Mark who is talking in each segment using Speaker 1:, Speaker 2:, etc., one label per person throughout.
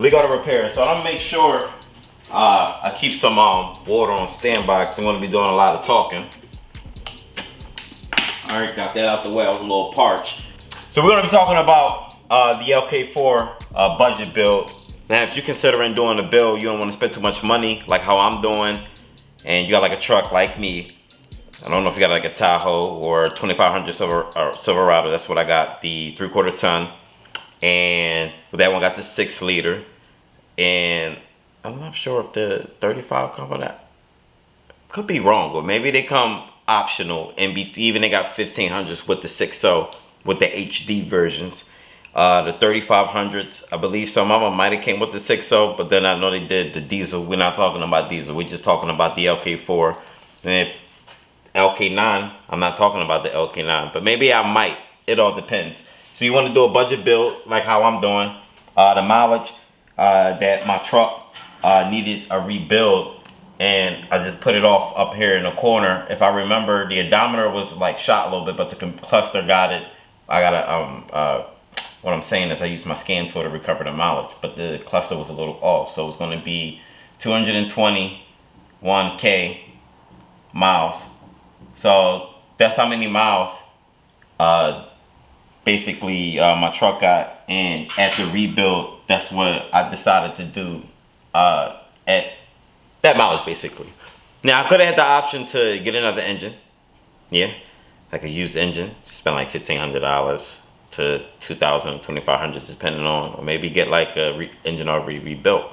Speaker 1: They got to repair, so I'm gonna make sure I keep some water on standby because I'm gonna be doing a lot of talking. All right, got that out the way. I was a little parched. So we're gonna be talking about the LK4 budget build. Now, if you're considering doing a build, you don't want to spend too much money, like how I'm doing, and you got like a truck like me. I don't know if you got like a Tahoe or 2500 Silverado. That's what I got, the 3/4 ton, and that one got the 6 liter. And I'm not sure if the 35 come with that. Could be wrong, but maybe they come optional, and even they got 1500s with the 6.0 with the HD versions. The 3500s, I believe some of them might have came with the 6.0, but then I know they did the diesel. We're not talking about diesel. We're just talking about the LK4. And if LK9, I'm not talking about the LK9, but maybe I might. It all depends. So you want to do a budget build like how I'm doing. The mileage that my truck needed a rebuild, and I just put it off up here in the corner. If I remember, the odometer was like shot a little bit, but the cluster got it. I gotta what I'm saying is I used my scan tool to recover the mileage, but the cluster was a little off, so it was going to be 221k miles. So that's how many miles basically my truck got, and at the rebuild, that's what I decided to do at that mileage basically. Now I could have had the option to get another engine, yeah, like a used engine, spend like $1,500 to $2,000, $2,500 depending on, or maybe get like a engine already rebuilt.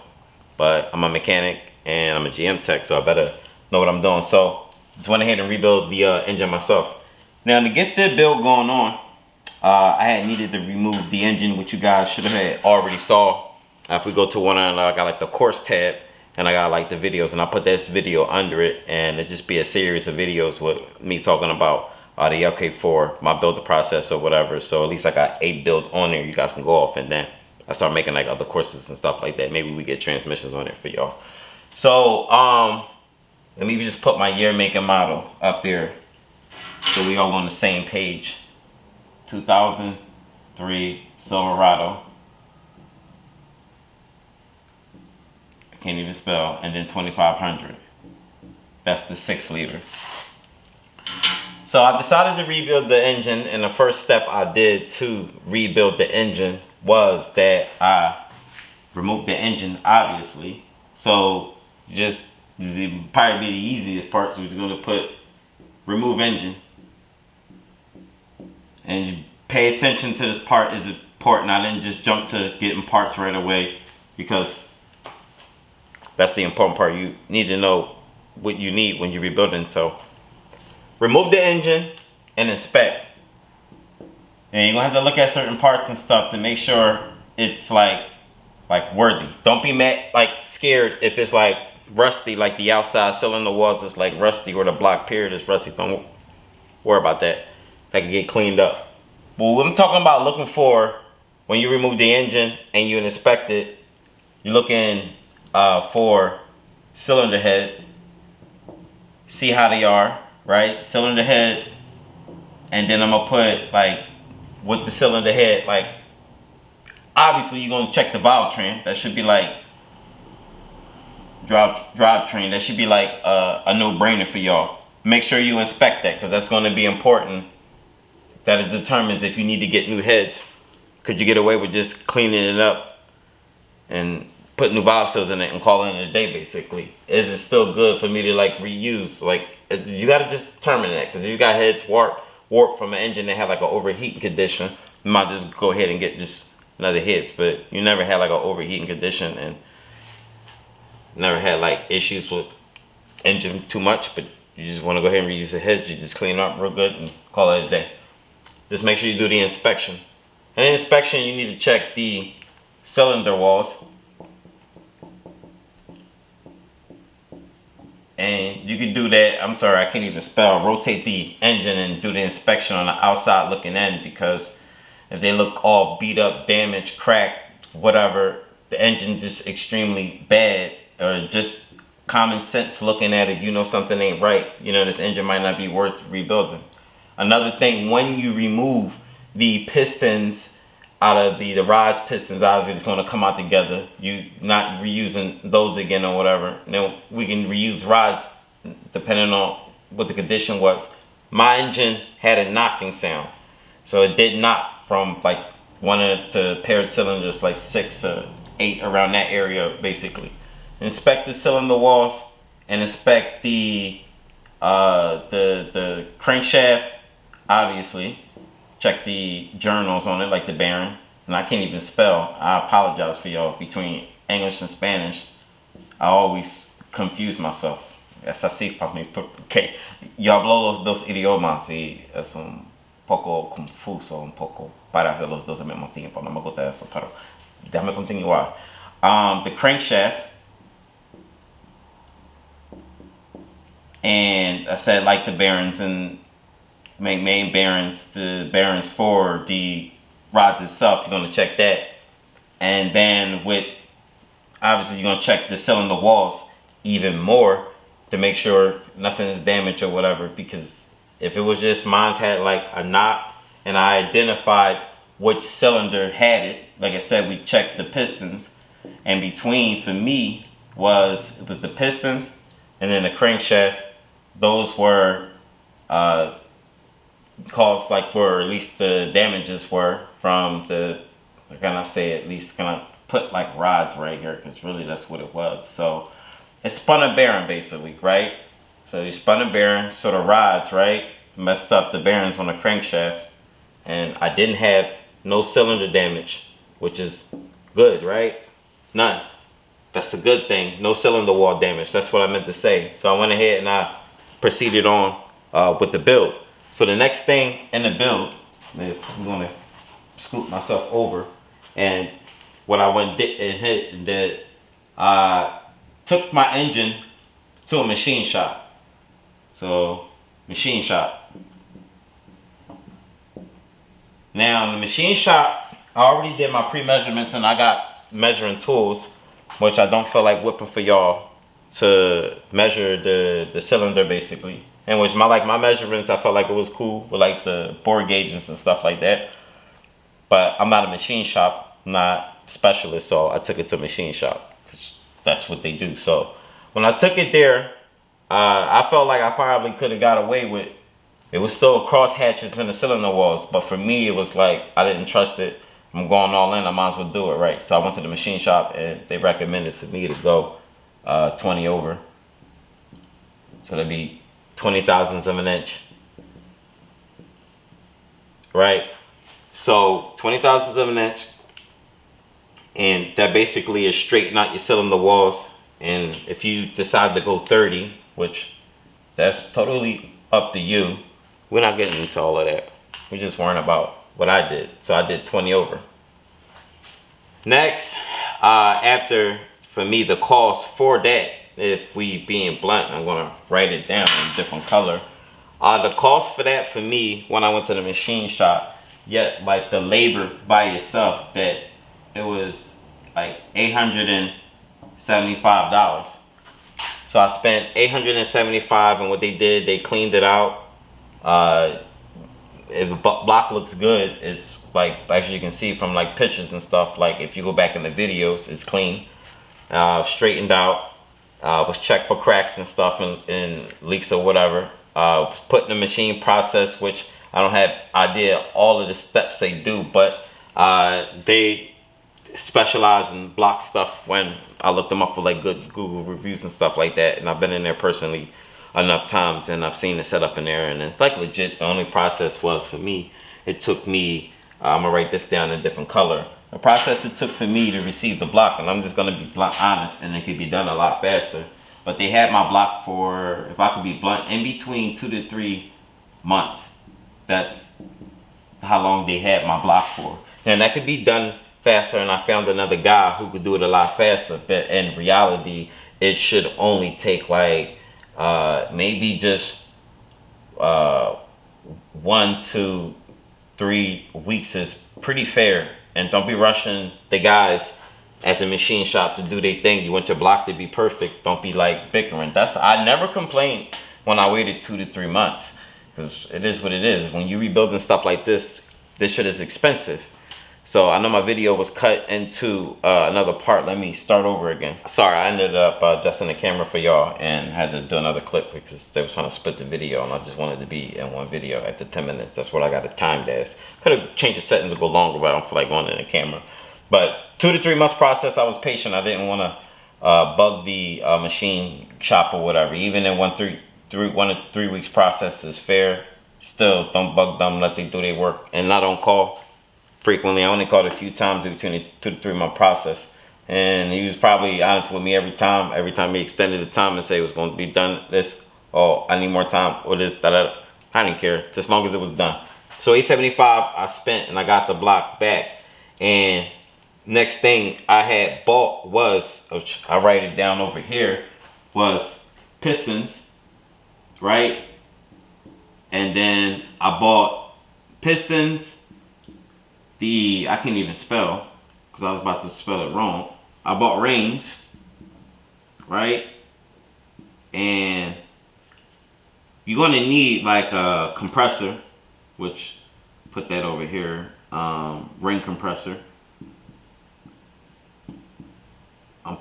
Speaker 1: But I'm a mechanic and I'm a GM tech, so I better know what I'm doing. So just went ahead and rebuild the engine myself. Now to get the build going on, I had needed to remove the engine, which you guys should have had already saw. If we go to one, I got like the course tab, and I got like the videos, and I put this video under it, and it just be a series of videos with me talking about the LK4, my build process or whatever. So at least I got a build on there you guys can go off, and then I start making like other courses and stuff like that. Maybe we get transmissions on it for y'all. So let me just put my year, make, and model up there so we all on the same page. 2003 Silverado. I can't even spell. And then 2500. That's the 6 liter. So I decided to rebuild the engine, and the first step I did to rebuild the engine was that I removed the engine, obviously. So just probably be the easiest part. So we're going to put remove engine. And pay attention to this part is important. I didn't just jump to getting parts right away, because that's the important part. You need to know what you need when you're rebuilding. So remove the engine and inspect. And you're gonna have to look at certain parts and stuff to make sure it's like worthy. Don't be scared if it's like rusty, like the outside cylinder walls is like rusty, or the block period is rusty. Don't worry about that. That can get cleaned up. But what I'm talking about looking for when you remove the engine and you inspect it, you're looking for cylinder head. See how they are, right? Cylinder head, and then I'm gonna put like with the cylinder head, like obviously you're gonna check the valve train. That should be like drive train. That should be like a no-brainer for y'all. Make sure you inspect that, because that's gonna be important. That it determines if you need to get new heads. Could you get away with just cleaning it up and put new valve seals in it and calling it a day, basically? Is it still good for me to like reuse? Like, you gotta just determine that, because if you got heads warped from an engine that had like an overheating condition, you might just go ahead and get just another heads. But you never had like an overheating condition and never had like issues with engine too much, but you just want to go ahead and reuse the heads. You just clean them up real good and call it a day. Just make sure you do the inspection. And in inspection, you need to check the cylinder walls. And you can do that, I'm sorry, I can't even spell, rotate the engine and do the inspection on the outside looking in, because if they look all beat up, damaged, cracked, whatever, the engine just extremely bad, or just common sense looking at it, you know something ain't right. You know, this engine might not be worth rebuilding. Another thing, when you remove the pistons out of the rods, pistons, obviously it's going to come out together. You not reusing those again or whatever. And then we can reuse rods depending on what the condition was. My engine had a knocking sound, so it did knock from like one of the paired cylinders, like 6 or 8 around that area basically. Inspect the cylinder walls and inspect the crankshaft, obviously. Check the journals on it, like the bearing. And I can't even spell. I apologize for y'all. Between English and Spanish, I always confuse myself. Es así para mí. Okay. Yo hablo dos idiomas y es un poco confuso, un poco para hacer los dos al mismo tiempo. No me gusta eso, pero déjame continuar. The crankshaft. And I said like the bearings and main bearings, the bearings for the rods itself, you're going to check that. And then with, obviously you're going to check the cylinder walls even more to make sure nothing is damaged or whatever, because if it was just mine's had like a knock and I identified which cylinder had it, like I said, we checked the pistons, and between for me it was the pistons and then the crankshaft. Those were caused, like, where at least the damages were from the, can I say, at least can I put like rods right here, because really that's what it was. So it spun a bearing basically, right? So you spun a bearing, so the rods, right, messed up the bearings on the crankshaft, and I didn't have no cylinder damage, which is good, right? None. That's a good thing. No cylinder wall damage. That's what I meant to say. So I went ahead and I proceeded on with the build. So the next thing in the build, I'm going to scoot myself over, and what I went and hit that I took my engine to a machine shop. So machine shop. Now in the machine shop, I already did my pre-measurements and I got measuring tools, which I don't feel like whipping for y'all, to measure the cylinder basically. And which my measurements, I felt like it was cool with like the bore gauges and stuff like that. But I'm not a machine shop, I'm not a specialist, so I took it to a machine shop because that's what they do. So when I took it there, I felt like I probably could have got away with, it was still cross hatches in the cylinder walls, but for me it was like I didn't trust it. I'm going all in, I might as well do it right. So I went to the machine shop and they recommended for me to go 20 over. So that'd be 20 thousandths of an inch, right? So 20 thousandths of an inch, and that basically is straightening out your cylinder walls. And if you decide to go 30, which that's totally up to you, we're not getting into all of that. We're just worrying about what I did. So I did 20 over. Next, after, for me, the cost for that, if we being blunt, I'm gonna write it down in a different color. The cost for that for me when I went to the machine shop, yet like the labor by itself, that it was like $875. So I spent $875, and what they did, they cleaned it out. If the block looks good, it's like, as you can see from like pictures and stuff, like if you go back in the videos, it's clean, straightened out. Was checked for cracks and stuff and leaks or whatever. Put in the machine process, which I don't have idea all of the steps they do, but they specialize in block stuff. When I looked them up for like good Google reviews and stuff like that, and I've been in there personally enough times, and I've seen the setup in there, and it's like legit. The only process was for me, it took me, I'm gonna write this down in a different color. The process it took for me to receive the block, and I'm just gonna be blunt honest, and it could be done a lot faster. But they had my block for, if I could be blunt, in between 2 to 3 months. That's how long they had my block for. And that could be done faster, and I found another guy who could do it a lot faster. But in reality, it should only take like maybe just 1 to 3 weeks is pretty fair. And don't be rushing the guys at the machine shop to do their thing. You want your block to be perfect. Don't be like bickering. I never complained when I waited 2 to 3 months, because it is what it is. When you rebuilding stuff like this shit is expensive. So I know my video was cut into another part. Let me start over again. Sorry, I ended up adjusting the camera for y'all and had to do another clip because they were trying to split the video, and I just wanted to be in one video at the 10 minutes. That's what I got it timed as. Could have changed the settings to go longer, but I don't feel like going in the camera. But 2 to 3 months process. I was patient. I didn't want to bug the machine shop or whatever. Even in 1 to 3 weeks process is fair. Still, don't bug them. Let them do their work, and not on call frequently. I only called a few times in between the 2 to 3 month process, and he was probably honest with me every time. Every time he extended the time and say it was going to be done this, oh, I need more time, or this, that. I didn't care, just as long as it was done. So $875 I spent, and I got the block back. And next thing I had bought was, which I write it down over here, was pistons, right? And then I bought pistons. I can't even spell because I was about to spell it wrong. I bought rings, right? And you're gonna need like a compressor, which put that over here, ring compressor. And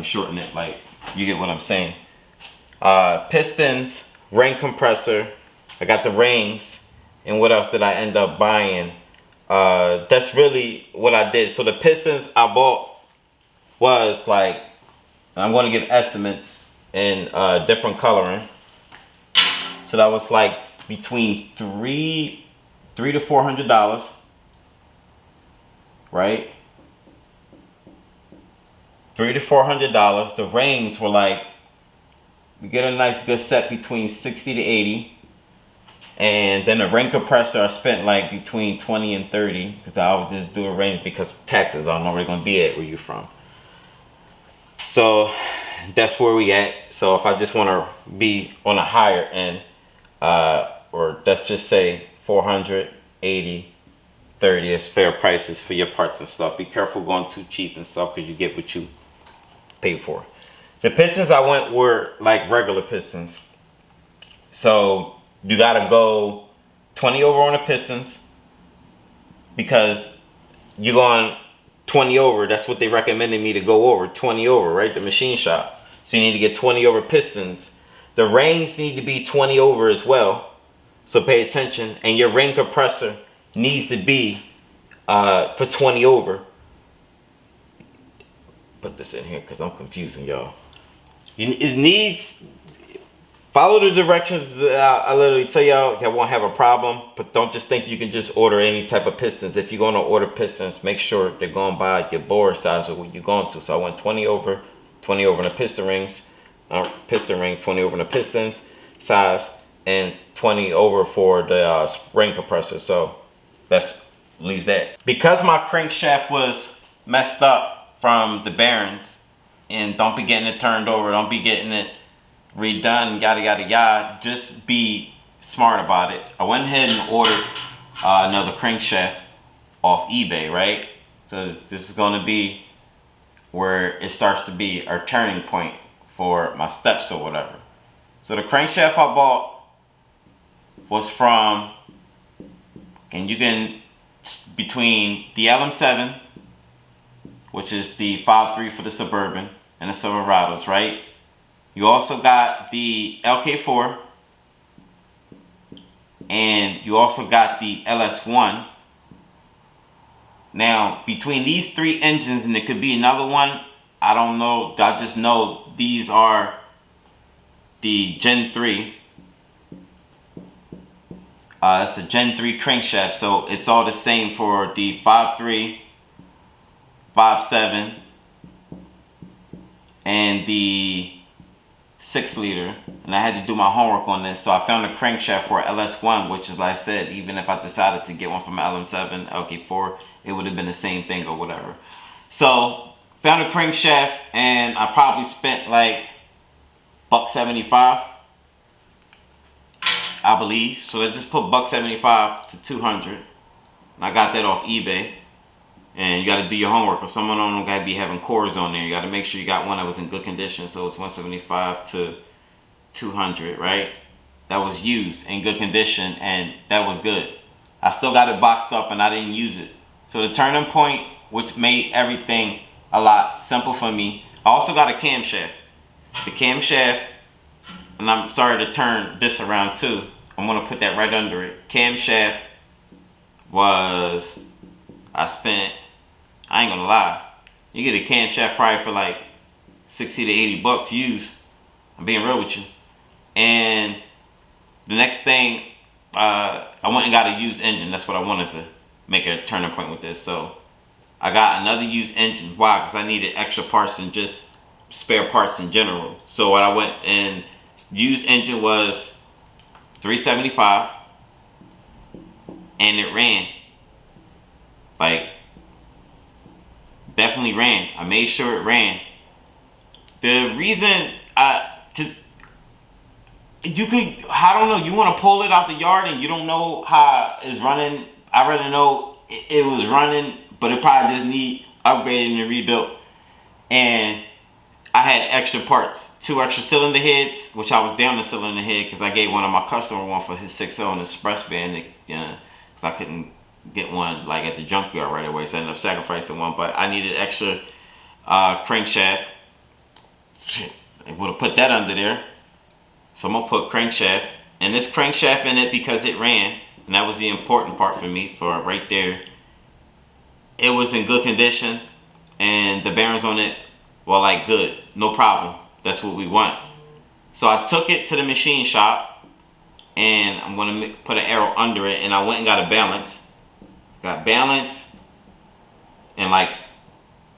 Speaker 1: shorten it, like, you get what I'm saying. Pistons, ring compressor. I got the rings. And what else did I end up buying? That's really what I did. So the pistons I bought was like, I'm going to give estimates in different coloring. So that was like between $300 to $400, right? $300 to $400. The rings were like, you get a nice good set between 60 to 80. And then the ring compressor, I spent like between 20 and 30 because I would just do a range because taxes, I don't know where they're going to be at where you're from. So that's where we at. So if I just want to be on a higher end, or let's just say 400, 80, 30 is fair prices for your parts and stuff. Be careful going too cheap and stuff because you get what you pay for. The pistons I went were like regular pistons. So you gotta go 20 over on the pistons because you're going 20 over. That's what they recommended me to go over, 20 over, right? The machine shop. So you need to get 20 over pistons. The rings need to be 20 over as well. So pay attention. And your ring compressor needs to be for 20 over. Put this in here because I'm confusing y'all. It needs... Follow the directions that I literally tell y'all. You won't have a problem, but don't just think you can just order any type of pistons. If you're going to order pistons, make sure they're going by your bore size of what you're going to. So I went 20 over in the piston rings, 20 over in the pistons size, and 20 over for the spring compressor. So that's leaves that. Because my crankshaft was messed up from the bearings, and don't be getting it turned over, don't be getting it redone, yada yada yada. Just be smart about it. I went ahead and ordered another crankshaft off eBay, right? So this is going to be where it starts to be a turning point for my steps or whatever. So the crankshaft I bought was from, and you can, between the LM7, which is the 5.3 for the Suburban and the Silverados, right? You also got the LK4, and you also got the LS1. Now, between these 3 engines, and it could be another one, I don't know, I just know these are the Gen 3. That's a Gen 3 crankshaft, so it's all the same for the 5.3, 5.7, and the 6-liter, and I had to do my homework on this. So I found a crankshaft for LS1, which is, like I said, even if I decided to get one from LM7, LK4, it would have been the same thing or whatever. So found a crankshaft, and I probably spent like $175, I believe. So I just put $175 to $200, and I got that off eBay. And you got to do your homework, or someone on them got to be having cores on there. You got to make sure you got one that was in good condition. So it's $175 to $200, right? That was used in good condition, and that was good. I still got it boxed up and I didn't use it. So the turning point, which made everything a lot simple for me. I also got a camshaft. The camshaft, and I'm sorry to turn this around too. I'm gonna put that right under it. Camshaft was, I ain't gonna lie, you get a camshaft probably for like 60 to 80 bucks used. I'm being real with you. And the next thing, I went and got a used engine. That's what I wanted to make a turning point with this. So I got another used engine. Why? Because I needed extra parts and just spare parts in general. So what I went and used engine was $375, and it ran. Like, definitely ran. I made sure it ran. The reason cause you could, I don't know, you want to pull it out the yard and you don't know how it's running. I rather know it was running, but it probably just need upgraded and rebuilt. And I had extra parts, 2 extra cylinder heads, which I was down the cylinder head because I gave one of my customer one for his 6.0 in the express van, because I couldn't get one like at the junkyard right away, so I ended up sacrificing one. But I needed extra crankshaft. Shit, I would have put that under there. So I'm gonna put crankshaft, and this crankshaft in it because it ran, and that was the important part for me. For right there, it was in good condition, and the bearings on it were like good, no problem. That's what we want. So I took it to the machine shop, and I'm gonna put an arrow under it, and I went and got a balance. Got balance, and like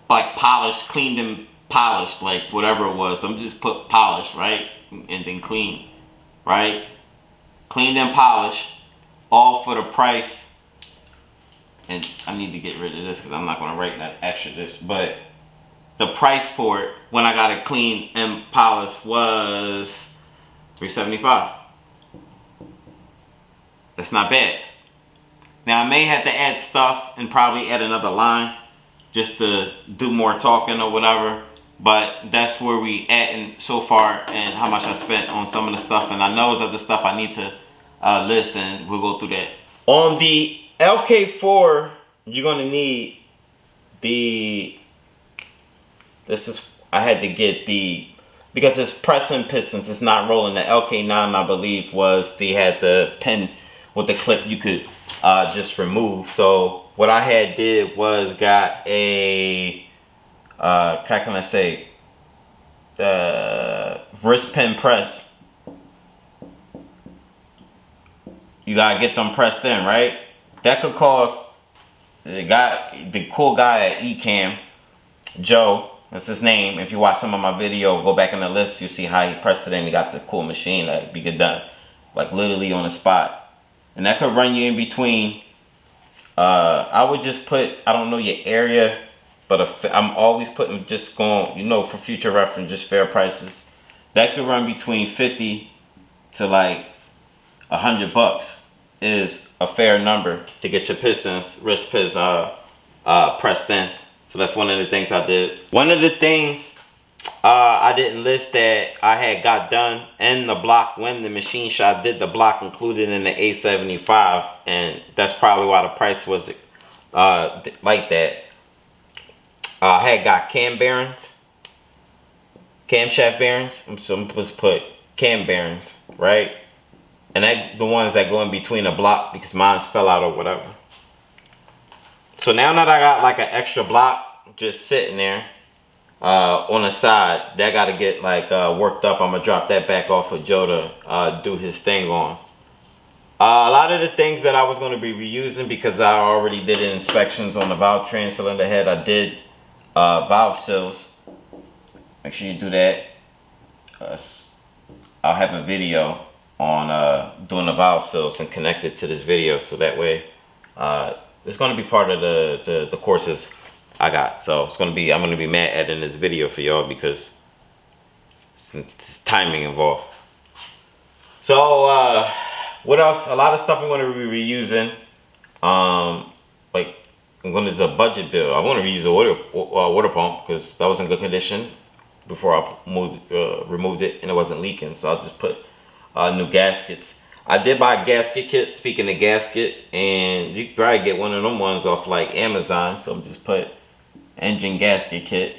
Speaker 1: polished, cleaned and polished, like whatever it was. I'm just put polish, right? And then clean, right? Cleaned and polished, all for the price. And I need to get rid of this because I'm not going to write that extra this. But the price for it when I got it clean and polished was $375. That's not bad. Now I may have to add stuff and probably add another line just to do more talking or whatever. But that's where we at in so far and how much I spent on some of the stuff. And I know there's other stuff I need to list, and we'll go through that. On the LK4, you're gonna need I had to get because it's pressing pistons, it's not rolling. The LK9, I believe, they had the pin with the clip you could just remove. So what I had did was got a how can I say, the wrist pin press. You gotta get them pressed in, right? That could cost, the cool guy at Ecamm, Joe, that's his name. If you watch some of my video, go back in the list, you see how he pressed it in. He got the cool machine that you get done, like literally on the spot. And that could run you in between, I would just put, I don't know your area, but I'm always putting, just going, for future reference, just fair prices. That could run between 50 to like $100 is a fair number to get your pistons, wrist pins pressed in. So that's one of the things I did. One of the things I didn't list that I had got done in the block when the machine shop did the block included in the A75, and that's probably why the price was like that. I had got cam bearings, camshaft bearings. So I'm supposed to put cam bearings, right? And the ones that go in between the block because mine fell out or whatever. So now that I got like an extra block just sitting there on the side, that got to get like worked up. I'm gonna drop that back off for Joe to do his thing on. A lot of the things that I was going to be reusing, because I already did inspections on the valve train cylinder head. I did valve seals. Make sure you do that. I'll have a video on doing the valve seals and connect it to this video, so that way it's going to be part of the courses I got. So I'm going to be mad editing this video for y'all because it's timing involved. So what else? A lot of stuff I'm going to be reusing. Like I'm going to do a budget bill. I want to reuse a water pump because that was in good condition before I removed it and it wasn't leaking. So I'll just put new gaskets. I did buy a gasket kit, speaking of gasket, and you could probably get one of them ones off like Amazon. So just put engine gasket kit,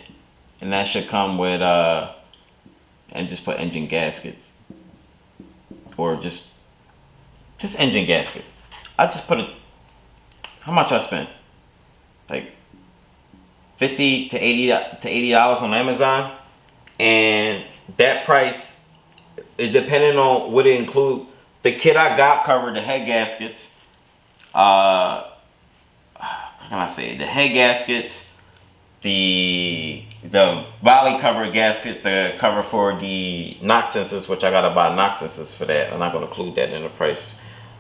Speaker 1: and that should come with and just put engine gaskets, or just engine gaskets. I just put it. How much I spent? Like 50 to 80 dollars on Amazon, and that price, it depending on what it include. The kit I got covered the head gaskets. How can I say it? The head gaskets, the valley cover gasket, the cover for the knock sensors, which I gotta buy knock sensors for that. I'm not gonna include that in the price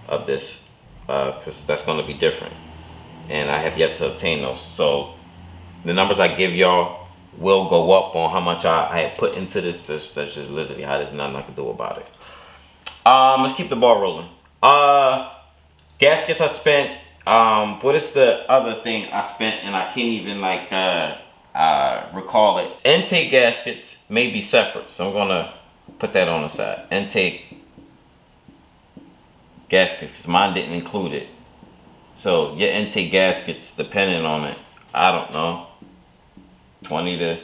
Speaker 1: of this because that's gonna be different, and I have yet to obtain those. So the numbers I give y'all will go up on how much I had put into this. That's just literally how there's nothing I can do about it. Let's keep the ball rolling. Gaskets I spent. What is the other thing I spent and I can't even like recall it. Intake gaskets may be separate, so I'm gonna put that on the side. Intake gaskets, because mine didn't include it. So your intake gaskets, depending on it, I don't know, 20 to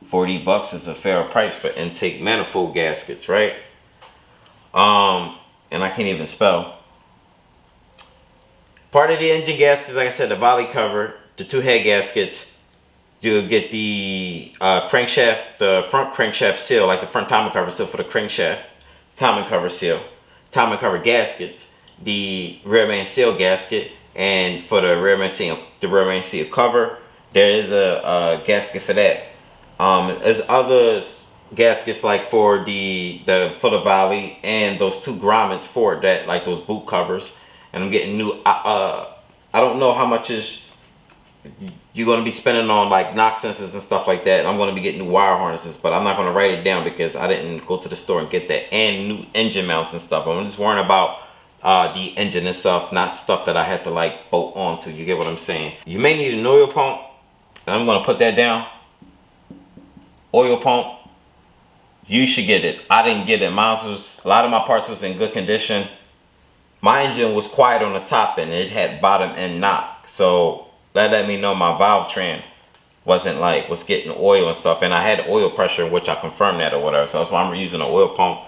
Speaker 1: 40 bucks is a fair price for intake manifold gaskets, right? And I can't even spell. Part of the engine gaskets, like I said, the valley cover, the two head gaskets, you'll get the crankshaft, the front crankshaft seal, like the front timing cover seal for the crankshaft, timing cover seal, timing cover gaskets, the rear main seal gasket, and for the rear main seal cover, there is a gasket for that. There's other gaskets like for the valley and those two grommets for that, like those boot covers. And I'm getting new. I don't know how much is you're going to be spending on like knock sensors and stuff like that. I'm going to be getting new wire harnesses, but I'm not going to write it down because I didn't go to the store and get that, and new engine mounts and stuff. I'm just worrying about the engine and stuff, not stuff that I had to like bolt onto. You get what I'm saying? You may need an oil pump, and I'm going to put that down. Oil pump. You should get it. I didn't get it. Mine was, a lot of my parts was in good condition. My engine was quiet on the top and it had bottom end knock. So that let me know my valve train was getting oil and stuff. And I had oil pressure, which I confirmed that or whatever. So that's why I'm using an oil pump.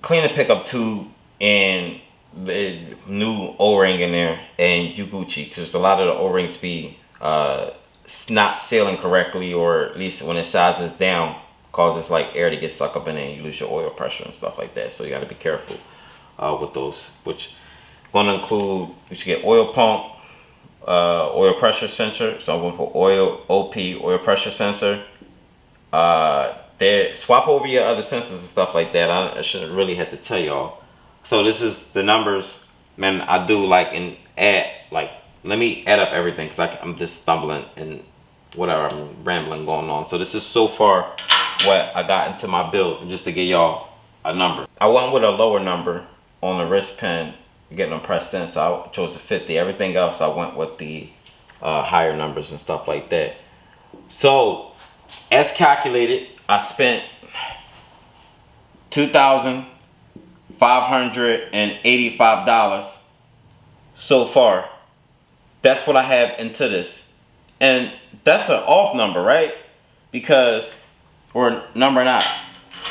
Speaker 1: Clean the pickup tube and the new O-ring in there and Gucci, because a lot of the O-rings be not sealing correctly, or at least when it sizes down, causes like air to get sucked up in it and you lose your oil pressure and stuff like that. So you got to be careful with those, which going to include, you should get oil pump, oil pressure sensor. So I'm going for oil OP, oil pressure sensor. There, swap over your other sensors and stuff like that. I shouldn't really have to tell y'all. So this is the numbers, man. I do like and add, like, let me add up everything because I'm just stumbling and whatever, I'm rambling going on. So this is so far what I got into my build, just to give y'all a number. I went with a lower number on the wrist pin, getting them pressed in, so I chose the 50. Everything else I went with the higher numbers and stuff like that. So as calculated, I spent $2,585 so far. That's what I have into this, and that's an off number, right? Because, or number not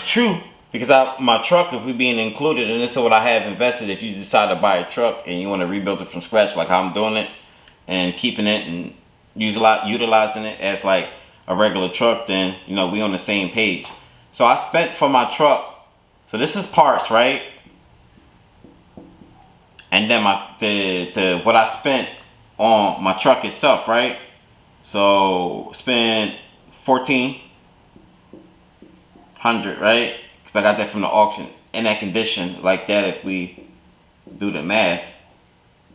Speaker 1: true, because my truck, if we being included, and this is what I have invested. If you decide to buy a truck and you want to rebuild it from scratch, like how I'm doing it, and keeping it and utilizing it as like a regular truck, then you know we on the same page. So I spent for my truck. So this is parts, right? And then what I spent on my truck itself, right? So spent $1,400, right? Because I got that from the auction in that condition, like that. If we do the math,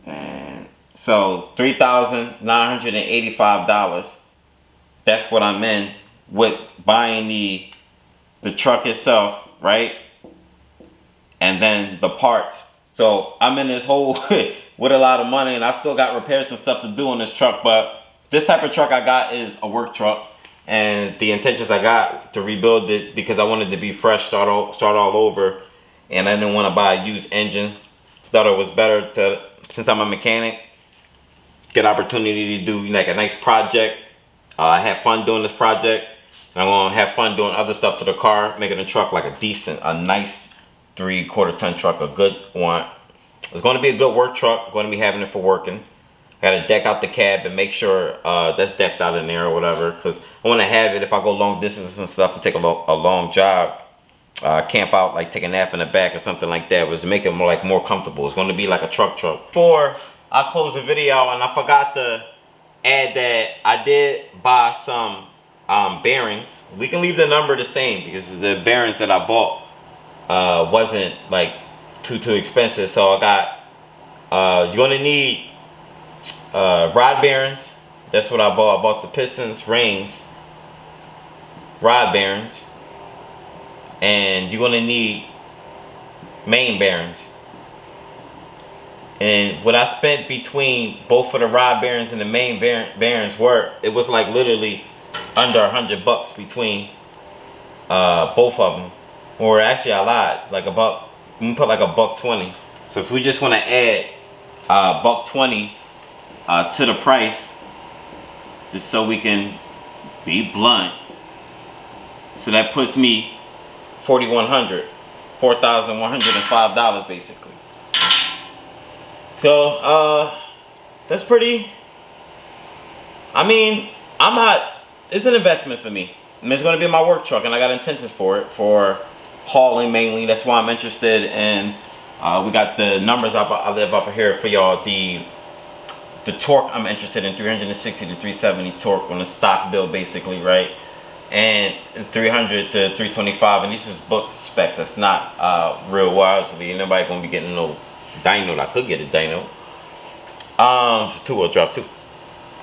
Speaker 1: and so $3,985. That's what I'm in with buying the truck itself, right? And then the parts. So I'm in this hole with a lot of money, and I still got repairs and stuff to do on this truck. But this type of truck I got is a work truck, and the intentions I got to rebuild it because I wanted to be fresh, start all over, and I didn't want to buy a used engine. Thought it was better to, since I'm a mechanic, get opportunity to do like a nice project. I had fun doing this project, and I'm gonna have fun doing other stuff to the car, making the truck like a nice 3/4 ton truck, a good one. It's going to be a good work truck. Going to be having it for working. Got to deck out the cab and make sure that's decked out in there or whatever, because I want to have it if I go long distances and stuff and take a long job, camp out, like take a nap in the back or something like that, was to make it more comfortable. It's going to be like a truck. Before I close the video, and I forgot to add that I did buy some bearings. We can leave the number the same because the bearings that I bought wasn't like too expensive. So I got you're going to need rod bearings. That's what I bought. I bought the pistons, rings, rod bearings, and you're gonna need main bearings. And what I spent between both of the rod bearings and the main bearings it was like literally under $100 between both of them. Or actually I lied, like a buck. I'm gonna put like $1.20. So if we just want to add $1.20 to the price, just so we can be blunt, so that puts me $4,105 basically. So that's pretty, I mean, it's an investment for me. I mean, it's going to be my work truck, and I got intentions for it, for hauling mainly. That's why I'm interested in. We got the numbers I live up here for y'all. The torque I'm interested in, 360 to 370 torque on the stock build basically, right? And 300 to 325, and these is book specs. That's not real wildly. Ain't nobody gonna be getting no dyno. I could get a dyno. It's a 2-wheel drive too.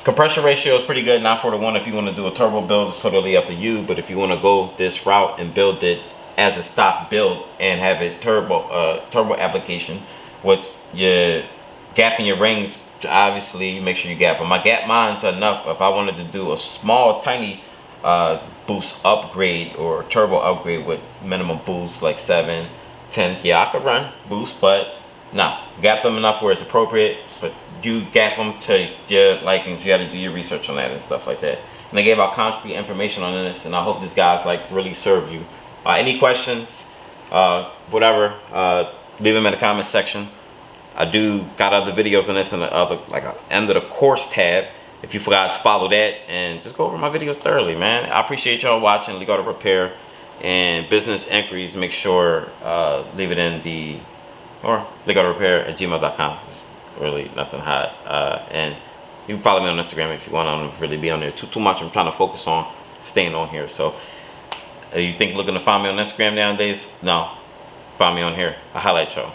Speaker 1: Compression ratio is pretty good, 9:4 if you want to do a turbo build. It's totally up to you, but if you want to go this route and build it as a stock build and have it turbo application with your gap in your rings, obviously make sure you gap them. My gap mine's enough if I wanted to do a small tiny boost upgrade or turbo upgrade with minimum boost like 7, 10. Yeah, I could run boost, but nah, gap them enough where it's appropriate, but you gap them to your likings. You got to do your research on that and stuff like that. And I gave out concrete information on this, and I hope this guys like really serve you. Any questions, whatever, leave them in the comment section. I do got other videos on this in the other, like end of the course tab. If you guys follow that, and just go over my videos thoroughly, man. I appreciate y'all watching. Legal to Repair and business inquiries. Make sure leave it in the legaltorepair@gmail.com. It's really nothing hot. And you can follow me on Instagram if you want. I don't really be on there too much. I'm trying to focus on staying on here. So you think looking to find me on Instagram nowadays? No, find me on here. I highlight y'all.